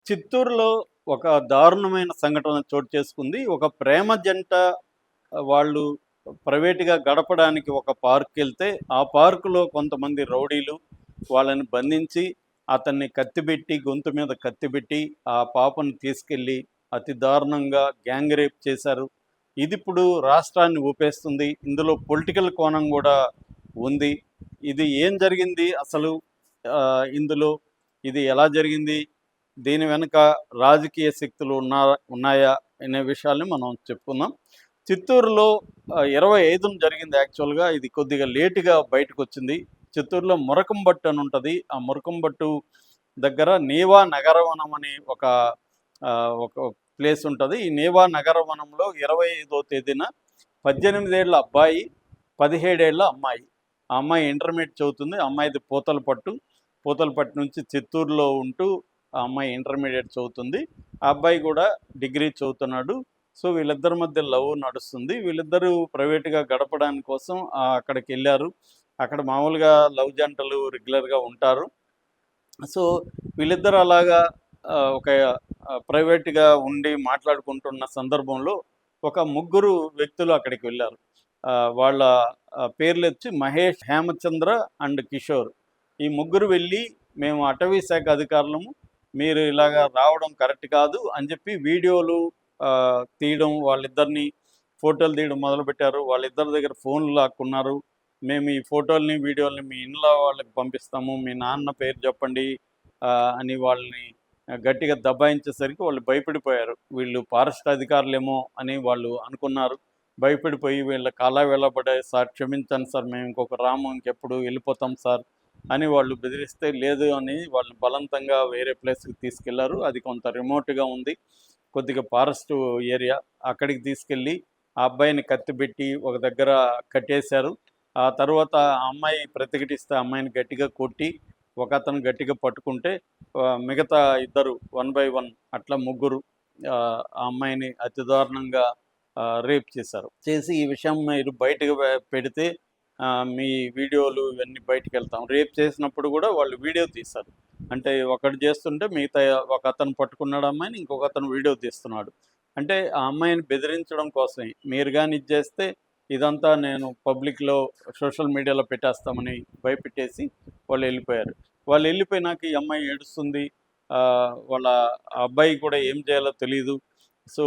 చిత్తూరులో ఒక దారుణమైన సంఘటన చోటు చేసుకుంది. ఒక ప్రేమ జంట వాళ్ళు ప్రైవేట్‌గా గడపడానికి ఒక పార్క్‌కెళ్తే, ఆ పార్కులో కొంతమంది రౌడీలు వాళ్ళని బంధించి, అతన్ని కత్తిబెట్టి, గొంతు మీద కత్తిబెట్టి, ఆ పాపను తీసుకెళ్ళి అతి దారుణంగా గ్యాంగ్ రేప్ చేశారు. ఇదిప్పుడు రాష్ట్రాన్ని ఊపేస్తుంది. ఇందులో పొలిటికల్ కోణం గూడా ఉంది. ఇది ఏం జరిగింది అసలు? ఇందులో ఇది ఎలా జరిగింది? దీని వెనుక రాజకీయ శక్తులు ఉన్నాయా అనే విషయాల్ని మనం చెప్పుకుందాం. చిత్తూరులో 25న జరిగింది యాక్చువల్‌గా. ఇది కొద్దిగా లేట్‌గా బయటకొచ్చింది. చిత్తూరులో మురకంబట్టు అని ఉంటది. ఆ మురకంబట్టు దగ్గర నీవా నగరవనం అని ఒక ప్లేస్ ఉంటది. ఈ నీవా నగరవనంలో 25వ తేదీన 18 ఏళ్ల అబ్బాయి, 17 ఏళ్ల అమ్మాయి. ఆ అమ్మాయి ఇంటర్మీడియేట్ చదువుతుంది. ఆ అమ్మాయిది పూతలపట్టు. పూతలపట్టు నుంచి చిత్తూరులో ఉంటూ ఆ అమ్మాయి ఇంటర్మీడియేట్ చదువుతుంది. ఆ అబ్బాయి కూడా డిగ్రీ చదువుతున్నాడు. సో వీళ్ళిద్దరి మధ్య లవ్ నడుస్తుంది. వీళ్ళిద్దరూ ప్రైవేట్‌గా గడపడానికి కోసం అక్కడికెళ్లారు. అక్కడ మామూలుగా లవ్ జంటలు రెగ్యులర్‌గా ఉంటారు. సో వీళ్ళిద్దరూ అలాగా ఒక ప్రైవేట్‌గా ఉండి మాట్లాడుకుంటున్న సందర్భంలో ఒక ముగ్గురు వ్యక్తులు అక్కడికి వెళ్లారు. వాళ్ళ పేర్లొచ్చి మహేష్, హేమచంద్ర అండ్ కిషోర్. ఈ ముగ్గురు వెళ్ళి, మేము అటవీ శాఖ అధికారులము, మీరు ఇలాగా రావడం కరెక్ట్ కాదు అని చెప్పి వీడియోలు తీయడం, వాళ్ళిద్దరిని ఫోటోలు తీయడం మొదలుపెట్టారు. వాళ్ళిద్దరి దగ్గర ఫోన్లు లాక్కున్నారు. మేము ఈ ఫోటోల్ని, వీడియోల్ని మీ ఇంట్లో వాళ్ళకి పంపిస్తాము, మీ నాన్న పేరు చెప్పండి అని వాళ్ళని గట్టిగా దబాయించేసరికి వాళ్ళు భయపడిపోయారు. వీళ్ళు ఫారెస్ట్ అధికారులేమో అని వాళ్ళు అనుకున్నారు. భయపడిపోయి వీళ్ళ కాళ్ళ వేళ్ళబడే, సార్ క్షమించండి సార్, మేము ఇంకొక రాము, ఇంకెప్పుడు వెళ్ళిపోతాం సార్ అని వాళ్ళు బెదిరిస్తే, లేదు అని వాళ్ళు బలవంతంగా వేరే ప్లేస్కి తీసుకెళ్లారు. అది కొంత రిమోట్గా ఉంది, కొద్దిగా ఫారెస్ట్ ఏరియా. అక్కడికి తీసుకెళ్ళి ఆ అబ్బాయిని కత్తిపెట్టి ఒక దగ్గర కట్టేశారు. ఆ తర్వాత ఆ అమ్మాయి ప్రతిఘటిస్తే ఆ అమ్మాయిని గట్టిగా కొట్టి, ఒక అతను గట్టిగా పట్టుకుంటే మిగతా ఇద్దరు 1 బై 1 అట్లా ముగ్గురు ఆ అమ్మాయిని అతి దారుణంగా రేప్ చేశారు. చేసి ఈ విషయం మీరు బయటకు పెడితే మీ వీడియోలు ఇవన్నీ బయటకెళ్తాం. రేప్ చేసినప్పుడు కూడా వాళ్ళు వీడియో తీశారు. అంటే ఒకడు చేస్తుంటే మిగతా ఒక అతను పట్టుకున్నాడు అమ్మాయిని, ఇంకొక అతను వీడియో తీస్తున్నాడు. అంటే ఆ అమ్మాయిని బెదిరించడం కోసమే. మీరు గాని ఇది చేస్తే ఇదంతా నేను పబ్లిక్‌లో సోషల్ మీడియాలో పెట్టేస్తామని భయపెట్టేసి వాళ్ళు వెళ్ళిపోయారు. వాళ్ళు వెళ్ళిపోయినాక ఈ అమ్మాయి ఏడుస్తుంది. వాళ్ళ అబ్బాయి కూడా ఏం చేయాలో తెలీదు. సో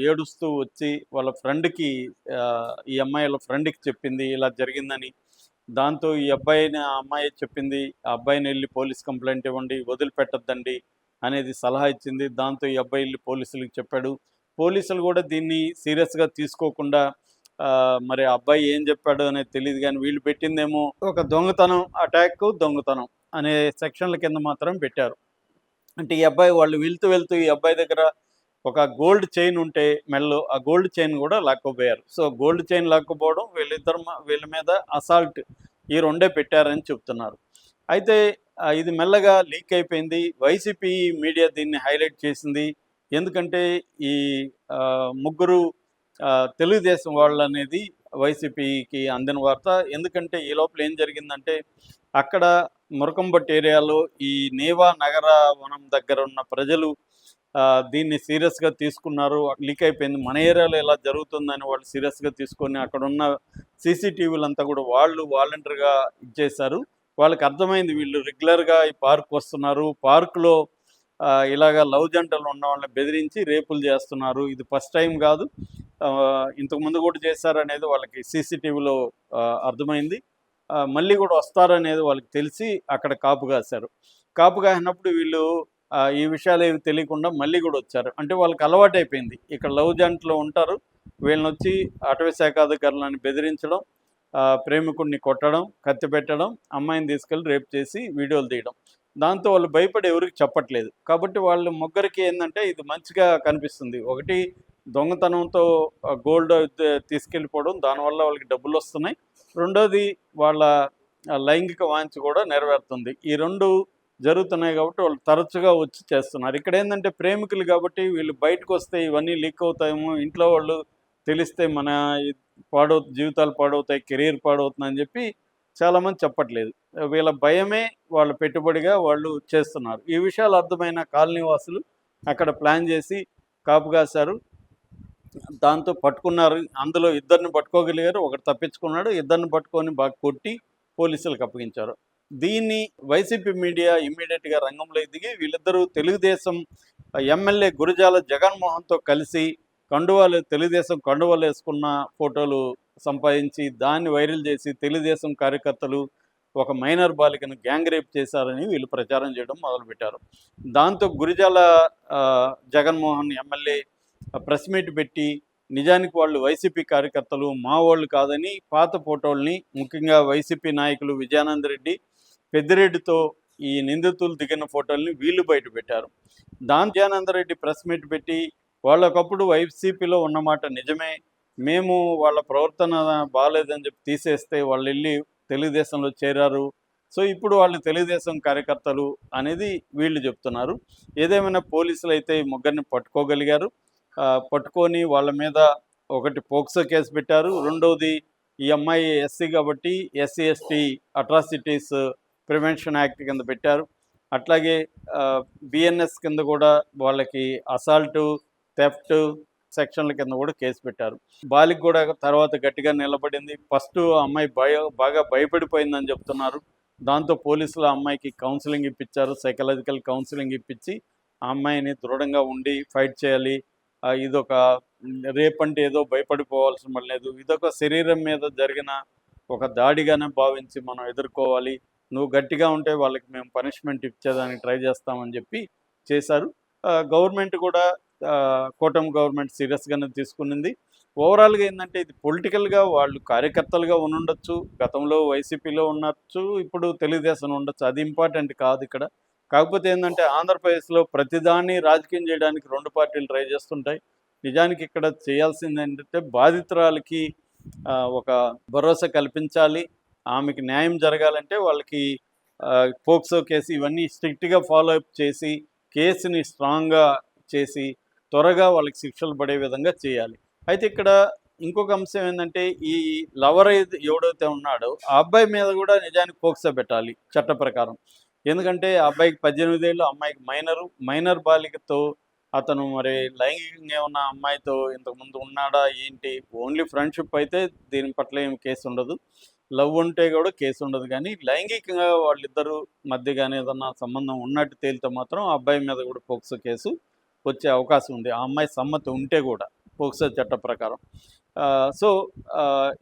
ఏడుస్తూ వచ్చి వాళ్ళ ఫ్రెండ్‌కి ఈ అమ్మాయి వాళ్ళ ఫ్రెండ్‌కి చెప్పింది ఇలా జరిగిందని. దాంతో ఈ అబ్బాయిని ఆ అమ్మాయే చెప్పింది. ఆ అబ్బాయిని వెళ్ళి పోలీస్ కంప్లెయింట్ ఇవ్వండి, వదిలిపెట్టొద్దండి అనేది సలహా ఇచ్చింది. దాంతో ఈ అబ్బాయి వెళ్ళి పోలీసులకి చెప్పాడు. పోలీసులు కూడా దీన్ని సీరియస్‌గా తీసుకోకుండా మరి ఆ అబ్బాయి ఏం చెప్పాడు అనేది తెలీదు గానీ, వీళ్ళు పెట్టిందేమో ఒక దొంగతనం, అటాక్, దొంగతనం అనే సెక్షన్ల కింద మాత్రం పెట్టారు. అంటే ఈ అబ్బాయి వాళ్ళు వెళ్తూ ఈ అబ్బాయి దగ్గర ఒక గోల్డ్ చైన్ ఉంటే మెడలో, ఆ గోల్డ్ చైన్ కూడా లాక్కోపోయారు. సో గోల్డ్ చైన్ లాక్కోపోవడం, వీళ్ళ మీద అసాల్ట్, ఈ రెండే పెట్టారని చెప్తున్నారు. అయితే ఇది మెల్లగా లీక్ అయిపోయింది. వైసీపీ మీడియా దీన్ని హైలైట్ చేసింది. ఎందుకంటే ఈ ముగ్గురు తెలుగుదేశం వాళ్ళనేది వైసీపీకి అందిన వార్త. ఎందుకంటే ఈ లోపల ఏం జరిగిందంటే, అక్కడ మురకంబట్టు ఏరియాలో ఈ నీవా నగర వనం దగ్గర ఉన్న ప్రజలు దీన్ని సీరియస్‌గా తీసుకున్నారు. లీక్ అయిపోయింది. మన ఏరియాలో ఇలా జరుగుతుందని వాళ్ళు సీరియస్‌గా తీసుకొని అక్కడున్న సీసీటీవీలంతా కూడా వాళ్ళు వాలంటరీగా ఇచ్చేశారు. వాళ్ళకి అర్థమైంది, వీళ్ళు రెగ్యులర్‌గా ఈ పార్క్ వస్తున్నారు. పార్క్‌లో ఇలాగ లవ్ జంటలు ఉన్న వాళ్ళని బెదిరించి రేపులు చేస్తున్నారు. ఇది ఫస్ట్ టైం కాదు. ఇంతకుముందు కూడా చేశారనేది వాళ్ళకి సీసీటీవీలో అర్థమైంది. మళ్ళీ కూడా వస్తారనేది వాళ్ళకి తెలిసి అక్కడ కాపు కాశారు. కాపు కాసినప్పుడు వీళ్ళు ఈ విషయాలు ఏవి తెలియకుండా మళ్ళీ కూడా వచ్చారు. అంటే వాళ్ళకి అలవాటైపోయింది. ఇక్కడ లవ్ జంటలు ఉంటారు. వీళ్ళనొచ్చి అటవీ శాఖ అధికారులని బెదిరించడం, ప్రేమికుడిని కొట్టడం, కత్తి పెట్టడం, అమ్మాయిని తీసుకెళ్ళి రేప్ చేసి వీడియోలు తీయడం. దాంతో వాళ్ళు భయపడి ఎవరికి చెప్పట్లేదు. కాబట్టి వాళ్ళు ముగ్గురికి ఏందంటే ఇది మంచిగా కనిపిస్తుంది. ఒకటి, దొంగతనంతో గోల్డ్ తీసుకెళ్ళిపోవడం, దానివల్ల వాళ్ళకి డబ్బులొస్తున్నాయి. రెండోది, వాళ్ళ లైంగిక వాంఛ కూడా నెరవేరుతుంది. ఈ 2 జరుగుతున్నాయి కాబట్టి వాళ్ళు తరచుగా వచ్చి చేస్తున్నారు. ఇక్కడేందంటే ప్రేమికులు కాబట్టి వీళ్ళు బయటకొస్తే ఇవన్నీ లీక్ అవుతాయేమో, ఇంట్లో వాళ్ళు తెలిస్తే మన జీవితాలు పాడవుతాయి, కెరీర్ పాడవుతుందని చెప్పి చాలామంది చెప్పట్లేదు. వీళ్ళ భయమే వాళ్ళ పెట్టుబడిగా వాళ్ళు చేస్తున్నారు. ఈ విషయాలు అర్థమైన కాలనీ వాసులు అక్కడ ప్లాన్ చేసి కాపు కాశారు. దాంతో పట్టుకున్నారు. అందులో ఇద్దరిని పట్టుకోగలిగారు. ఒకడు తప్పించుకున్నాడు. ఇద్దరిని పట్టుకొని బాగా కొట్టి పోలీసులకు అప్పగించారు. దీన్ని వైసీపీ మీడియా ఇమ్మీడియట్‌గా రంగంలోకి దిగి వీళ్ళిద్దరూ తెలుగుదేశం ఎమ్మెల్యే గురజాల జగన్మోహన్‌తో కలిసి తెలుగుదేశం కండువాలేసుకున్న ఫోటోలు సంపాదించి దాన్ని వైరల్ చేసి తెలుగుదేశం కార్యకర్తలు ఒక మైనర్ బాలికను గ్యాంగ్ రేప్ చేశారని వీళ్ళు ప్రచారం చేయడం మొదలుపెట్టారు. దాంతో Gurazala Jaganmohan MLA press meet పెట్టి నిజానికి వాళ్ళు వైసీపీ కార్యకర్తలు మా వాళ్ళు కాదని పాత ఫోటోల్ని ముఖ్యంగా వైసీపీ నాయకులు విజయానంద రెడ్డి పెద్దిరెడ్డితో ఈ నిందితులు దిగిన ఫోటోల్ని వీళ్ళు బయట పెట్టారు. విజయానంద రెడ్డి ప్రెస్ మీట్ పెట్టి వాళ్ళకప్పుడు వైసీపీలో ఉన్నమాట నిజమే, మేము వాళ్ళ ప్రవర్తన బాగాలేదని చెప్పి తీసేస్తే వాళ్ళు వెళ్ళి తెలుగుదేశంలో చేరారు, సో ఇప్పుడు వాళ్ళు తెలుగుదేశం కార్యకర్తలు అనేది వీళ్ళు చెప్తున్నారు. ఏదేమైనా పోలీసులు అయితే ఈ ముగ్గురిని పట్టుకోగలిగారు. పట్టుకొని వాళ్ళ మీద ఒకటి పోక్సో కేసు పెట్టారు. రెండవది ఈ అమ్మాయి ఎస్సీ కాబట్టి SC ST atrocities prevention act కింద పెట్టారు. అట్లాగే బిఎన్ఎస్ కింద కూడా వాళ్ళకి అసాల్టు, థెఫ్ట్ సెక్షన్ల కింద కూడా కేసు పెట్టారు. బాలిక కూడా తర్వాత గట్టిగా నిలబడింది. ఫస్ట్ అమ్మాయి బాగా భయపడిపోయిందని చెప్తున్నారు. దాంతో పోలీసులు ఆ అమ్మాయికి కౌన్సిలింగ్ ఇప్పించారు. సైకలాజికల్ కౌన్సిలింగ్ ఇప్పించి ఆ అమ్మాయిని దృఢంగా ఉండి ఫైట్ చేయాలి, ఇదొక రేప్ అంటే ఏదో భయపడిపోవాల్సిన లేదు, ఇదొక శరీరం మీద జరిగిన ఒక దాడిగానే భావించి మనం ఎదుర్కోవాలి, నువ్వు గట్టిగా ఉంటే వాళ్ళకి మేము పనిష్మెంట్ ఇచ్చేదానికి ట్రై చేస్తామని చెప్పి చేశారు. గవర్నమెంట్ కూడా కూటమి గవర్నమెంట్ సీరియస్గానే తీసుకునింది. ఓవరాల్గా ఏంటంటే ఇది పొలిటికల్గా వాళ్ళు కార్యకర్తలుగా ఉండొచ్చు, గతంలో వైసీపీలో ఉండొచ్చు, ఇప్పుడు తెలుగుదేశం ఉండొచ్చు, అది ఇంపార్టెంట్ కాదు ఇక్కడ. కాకపోతే ఏంటంటే ఆంధ్రప్రదేశ్లో ప్రతిదాన్ని రాజకీయం చేయడానికి రెండు పార్టీలు ట్రై చేస్తుంటాయి. నిజానికి ఇక్కడ చేయాల్సింది ఏంటంటే బాధితురాలకి ఒక భరోసా కల్పించాలి. ఆమెకి న్యాయం జరగాలంటే వాళ్ళకి పోక్సో కేసు ఇవన్నీ స్ట్రిక్ట్గా ఫాలో అప్ చేసి కేసుని స్ట్రాంగ్గా చేసి త్వరగా వాళ్ళకి శిక్షలు పడే విధంగా చేయాలి. అయితే ఇక్కడ ఇంకొక అంశం ఏంటంటే ఈ లవర్ ఎవడైతే ఉన్నాడో ఆ అబ్బాయి మీద కూడా నిజానికి పోక్సో పెట్టాలి చట్ట ప్రకారం. ఎందుకంటే ఆ అబ్బాయికి 18 ఏళ్ళు, అమ్మాయికి మైనర్ బాలికతో అతను మరి లైంగికంగా ఉన్న అమ్మాయితో ఇంతకుముందు ఉన్నాడా ఏంటి, ఓన్లీ ఫ్రెండ్షిప్ అయితే దీని పట్ల ఏం కేసు ఉండదు, లవ్ ఉంటే కూడా కేసు ఉండదు. కానీ లైంగికంగా వాళ్ళిద్దరూ మధ్య కానీ ఏదన్నా సంబంధం ఉన్నట్టు తేలితే మాత్రం ఆ అబ్బాయి మీద కూడా పోక్సో కేసు వచ్చే అవకాశం ఉంది, ఆ అమ్మాయి సమ్మతి ఉంటే కూడా పోక్సో చట్ట ప్రకారం. సో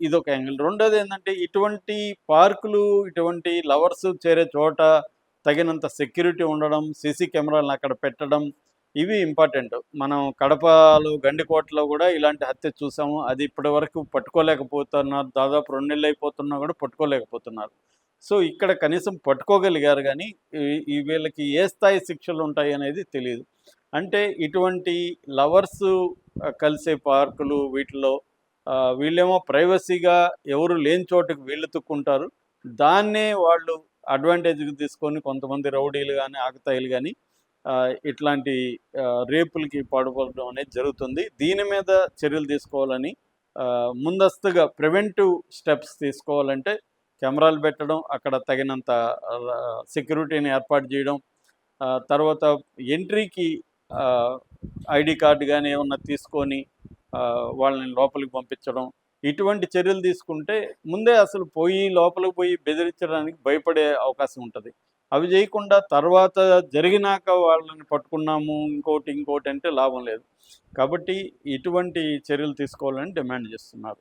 ఇదొక యాంగిల్. రెండోది ఏంటంటే ఇటువంటి పార్కులు, ఇటువంటి లవర్స్ చేరే చోట తగినంత సెక్యూరిటీ ఉండడం, సీసీ కెమెరాలను అక్కడ పెట్టడం, ఇవి ఇంపార్టెంట్. మనం కడపలో గండికోటలో కూడా ఇలాంటి హత్య చూసాము. అది ఇప్పటి వరకు పట్టుకోలేకపోతున్నారు. దాదాపు 2 నెలలు అయిపోతున్నా కూడా పట్టుకోలేకపోతున్నారు. సో ఇక్కడ కనీసం పట్టుకోగలిగారు, కానీ ఈ వీళ్ళకి ఏ స్థాయి శిక్షలు ఉంటాయి అనేది తెలియదు. అంటే ఇటువంటి లవర్స్ కలిసే పార్కులు వీటిలో వీళ్ళేమో ప్రైవసీగా ఎవరు లేని చోటుకు వీళ్ళు తుక్కుంటారు. దాన్నే వాళ్ళు అడ్వాంటేజ్కి తీసుకొని కొంతమంది రౌడీలు కానీ ఆకతాయిలు కానీ ఇట్లాంటి రేపులకి పాడుపడడం అనేది జరుగుతుంది. దీని మీద చర్యలు తీసుకోవాలని, ముందస్తుగా ప్రివెంటివ్ స్టెప్స్ తీసుకోవాలంటే కెమెరాలు పెట్టడం, అక్కడ తగినంత సెక్యూరిటీని ఏర్పాటు చేయడం, తర్వాత ఎంట్రీకి ఐడి కార్డు కానీ ఏమన్నా తీసుకొని వాళ్ళని లోపలికి పంపించడం, ఇటువంటి చర్యలు తీసుకుంటే ముందే అసలు లోపలికి పోయి బెదిరించడానికి భయపడే అవకాశం ఉంటుంది. అవి చేయకుండా తర్వాత జరిగినాక వాళ్ళని పట్టుకున్నాము ఇంకోటి అంటే లాభం లేదు. కాబట్టి ఇటువంటి చర్యలు తీసుకోవాలని డిమాండ్ చేస్తున్నారు.